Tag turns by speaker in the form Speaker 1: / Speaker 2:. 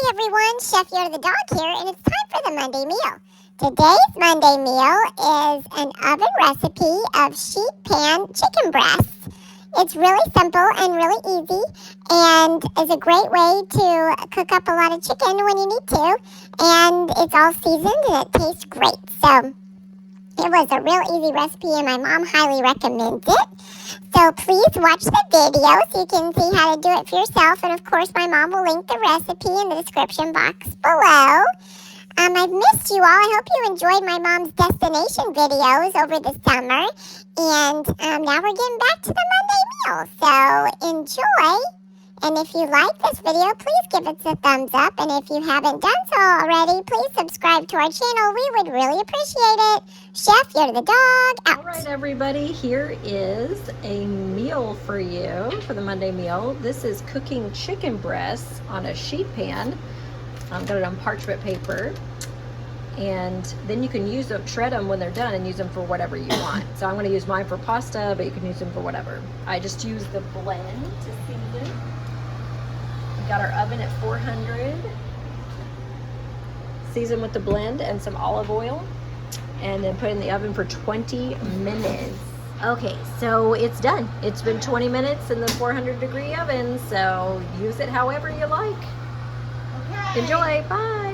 Speaker 1: Hi everyone, Chef Yoda the dog here, and it's time for the Monday meal. Today's Monday meal is an oven recipe of sheet pan chicken breasts. It's really simple and really easy, and is a great way to cook up a lot of chicken when you need to, and it's all seasoned and it tastes great. So it was a real easy recipe, and my mom highly recommends it. So please watch the video so you can see how to do it for yourself. And of course, my mom will link the recipe in the description box below. I've missed you all. I hope you enjoyed my mom's destination videos over the summer. And now we're getting back to the Monday meal. So enjoy. And if you like this video, please give it a thumbs up. And if you haven't done so already, please subscribe to our channel. We would really appreciate it. Chef, you're the dog. Out.
Speaker 2: All right, everybody, here is a meal for you for the Monday meal. This is cooking chicken breasts on a sheet pan. I've got it on parchment paper. And then you can use them, shred them when they're done and use them for whatever you want. So I'm going to use mine for pasta, but you can use them for whatever. I just use the blend to season. We got our oven at 400. Season with the blend and some olive oil. And then put it in the oven for 20 minutes. Okay, so it's done. It's been 20 minutes in the 400-degree oven, so use it however you like. Okay. Enjoy. Bye.